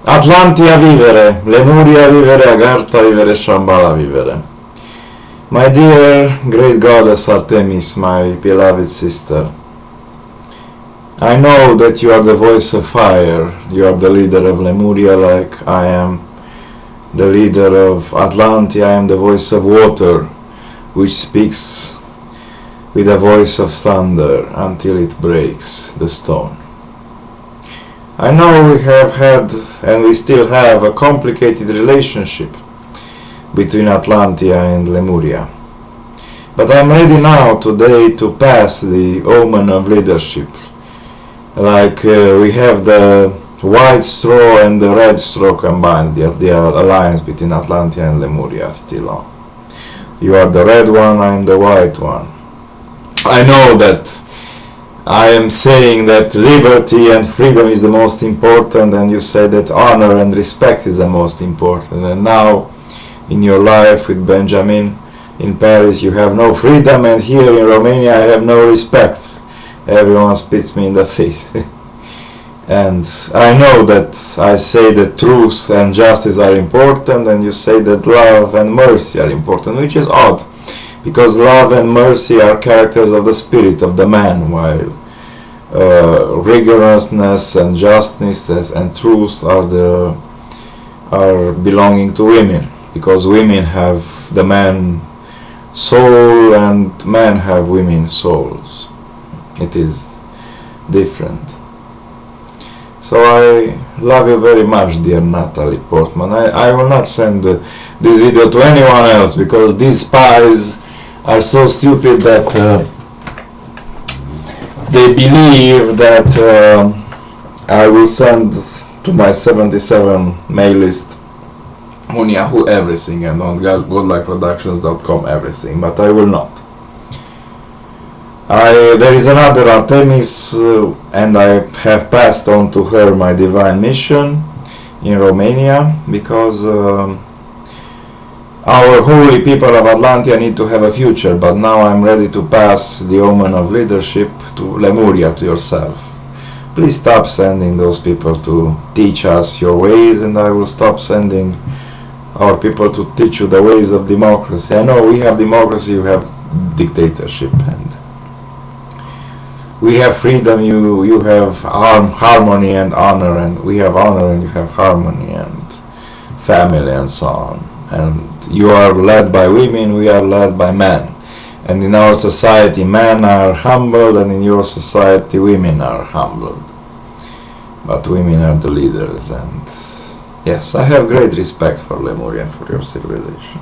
Atlantia vivere, Lemuria vivere, Agartha vivere, Shambhala vivere. My dear great goddess Artemis, my beloved sister, I know that you are the voice of fire, you are the leader of Lemuria like I am the leader of Atlantia, I am the voice of water, which speaks with the voice of thunder until it breaks the stone. I know we have had and we still have a complicated relationship between Atlantia and Lemuria. But I am ready now today to pass the omen of leadership. Like we have the white straw and the red straw combined, the alliance between Atlantia and Lemuria still on. You are the red one, I am the white one. I know that I am saying that liberty and freedom is the most important, and you say that honor and respect is the most important. And now in your life with Benjamin in Paris you have no freedom, and here in Romania I have no respect. Everyone spits me in the face. And I know that I say that truth and justice are important, and you say that love and mercy are important, which is odd, because love and mercy are characters of the spirit of the man, while rigorousness and justice and truth are belonging to women, because women have the man soul and men have women souls. It is different. So I love you very much, dear Natalie Portman. I will not send this video to anyone else, because these spies are so stupid that they believe that I will send to my 77 mail list on Yahoo everything, and on godlikeproductions.com everything, but I will not. There is another Artemis, and I have passed on to her my divine mission in Romania, because our holy people of Atlantia need to have a future, but now I'm ready to pass the omen of leadership to Lemuria, to yourself. Please stop sending those people to teach us your ways, and I will stop sending our people to teach you the ways of democracy. I know we have democracy, you have dictatorship, and we have freedom, you have harmony and honor, and we have honor and you have harmony and family and so on. And you are led by women, we are led by men. And in our society men are humbled, and in your society women are humbled. But women are the leaders, and yes, I have great respect for Lemuria, for your civilization.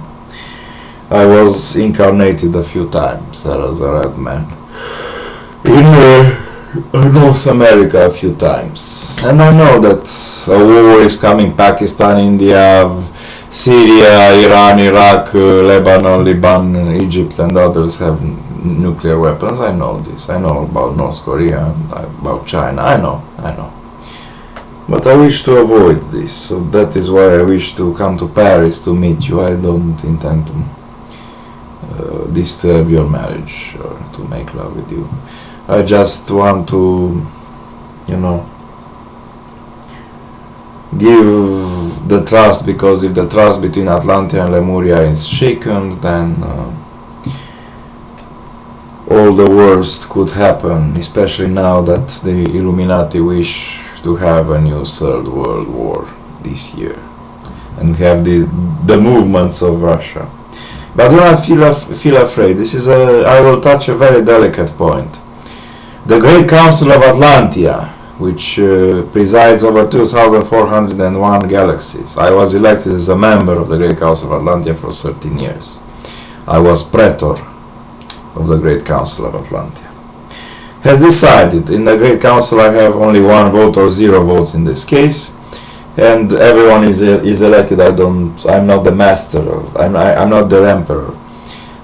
I was incarnated a few times as a red man in North America a few times, and I know that a war is coming. Pakistan, India, Syria, Iran, Iraq, Lebanon, Liban, Egypt and others have nuclear weapons. I know this. I know about North Korea and about China. I know. But I wish to avoid this, so that is why I wish to come to Paris to meet you. I don't intend to disturb your marriage or to make love with you. I just want to, give the trust, because if the trust between Atlantia and Lemuria is shaken, then all the worst could happen, especially now that the Illuminati wish to have a new Third World War this year, and we have the movements of Russia. But do not feel afraid. I will touch a very delicate point. The Great Council of Atlantia, which presides over 2,401 galaxies. I was elected as a member of the Great Council of Atlantia for 13 years. I was praetor of the Great Council of Atlantia. Has decided, in the Great Council I have only 1 vote or 0 votes in this case, and everyone is elected. I'm not the master I'm not their emperor.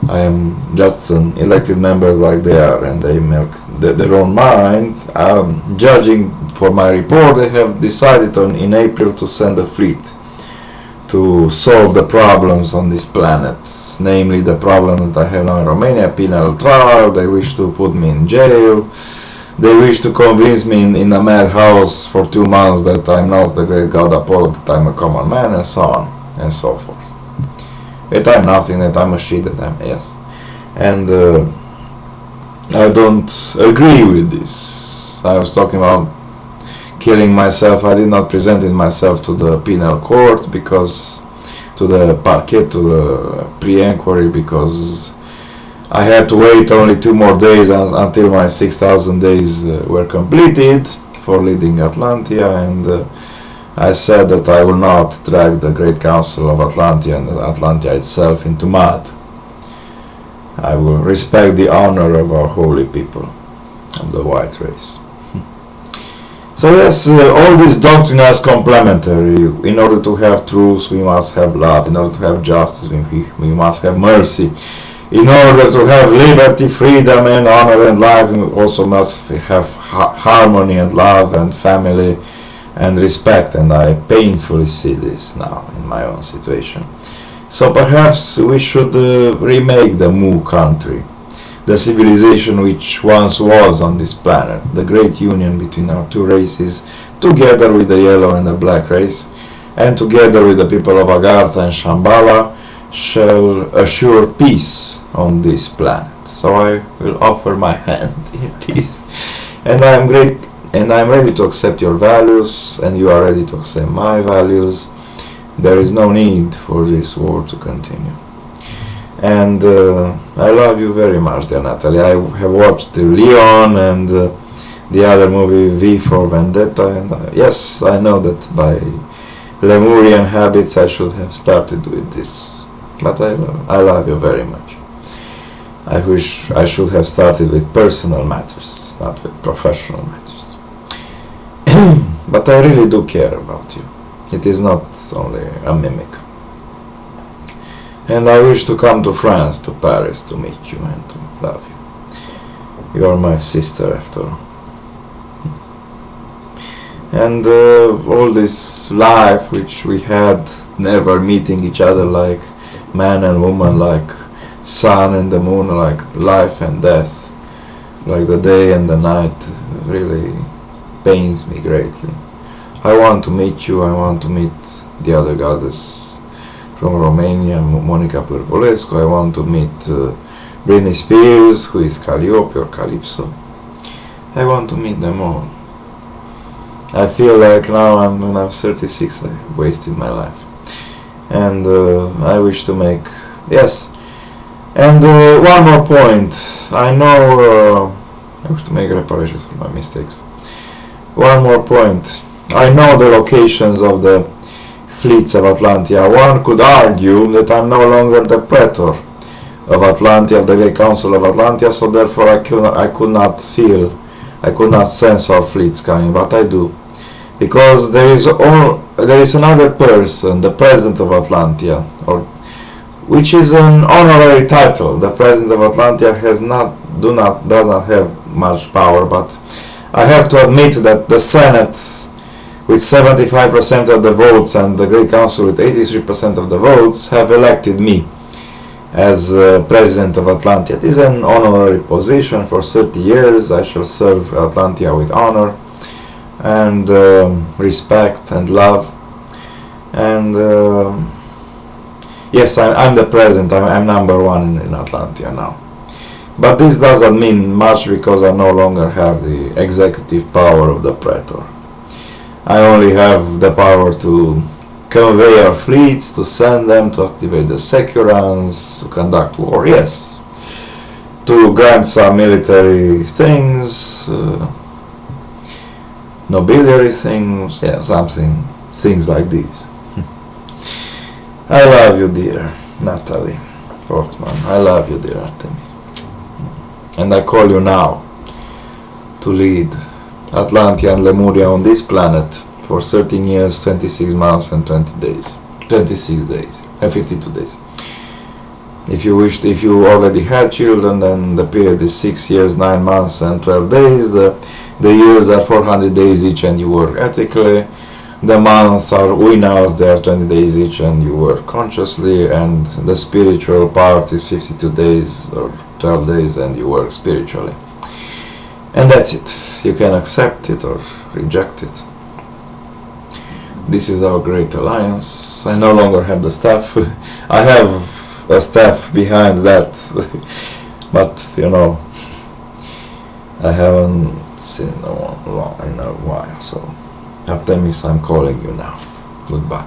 I am just an elected members like they are, and they make their own mind. Judging for my report, they have decided in April to send a fleet to solve the problems on this planet, namely the problem that I have now in Romania, penal trial. They wish to put me in jail, They wish to convince me in a madhouse for 2 months that I'm not the great god Apollo, that I'm a common man, and so on and so forth. That I'm nothing, that I'm a shit, that I'm yes. And I don't agree with this. I was talking about killing myself. I did not present myself to the penal court, because to the parquet, to the pre-inquiry, because I had to wait only 2 more days until my 6,000 days were completed for leading Atlantia, and I said that I will not drag the Great Council of Atlantia and Atlantia itself into mud. I will respect the honor of our holy people, of the white race. So yes, all this doctrine is complementary. In order to have truth, we must have love. In order to have justice, we must have mercy. In order to have liberty, freedom, and honor and life, we also must have harmony and love and family and respect. And I painfully see this now in my own situation. So perhaps we should remake the Mu country, the civilization which once was on this planet, the great union between our 2 races, together with the yellow and the black race, and together with the people of Agartha and Shambhala, shall assure peace on this planet. So I will offer my hand in peace, and I am ready to accept your values, and you are ready to accept my values. There is no need for this war to continue. And I love you very much, dear Natalie. I have watched Leon and the other movie V for Vendetta, and yes, I know that by Lemurian habits I should have started with this, but I love you very much. I wish I should have started with personal matters, not with professional matters. But I really do care about you. It is not only a mimic. And I wish to come to France, to Paris, to meet you and to love you. You are my sister after all. And all this life which we had, never meeting each other like man and woman, like sun and the moon, like life and death, like the day and the night, really pains me greatly. I want to meet you, I want to meet the other goddess from Romania, Monica Pârvulescu. I want to meet Britney Spears, who is Calliope or Calypso. I want to meet them all. I feel like now when I'm 36, I have wasted my life. And I wish to make, yes. And one more point. I know I wish to make reparations for my mistakes. One more point. I know the locations of the fleets of Atlantia. One could argue that I'm no longer the praetor of Atlantia, of the Great Council of Atlantia, so therefore I could not sense our fleets coming, but I do. Because there is another person, the President of Atlantia, which is an honorary title. The President of Atlantia does not have much power, but I have to admit that the Senate, with 75% of the votes, and the Great Council with 83% of the votes, have elected me as President of Atlantia. It is an honorary position. For 30 years I shall serve Atlantia with honor and respect and love. And yes, I'm the President. I'm number 1 in Atlantia now. But this doesn't mean much, because I no longer have the executive power of the praetor. I only have the power to convey our fleets, to send them, to activate the securans, to conduct war, yes, to grant some military things, nobiliary things, yeah, things like these. I love you, dear Natalie Portman. I love you, dear Artemis. And I call you now to lead Atlantia and Lemuria on this planet for 13 years, 26 months and 26 days and 52 days. If you already had children, then the period is 6 years, 9 months and 12 days. The years are 400 days each, and you work ethically. The months are winners, they are 20 days each, and you work consciously. And the spiritual part is 52 days or 12 days, and you work spiritually. And that's it. You can accept it or reject it. This is our great alliance. I no longer have the staff. I have a staff behind that, but you know, I haven't seen in a while. So, Artemis, I'm calling you now. Goodbye.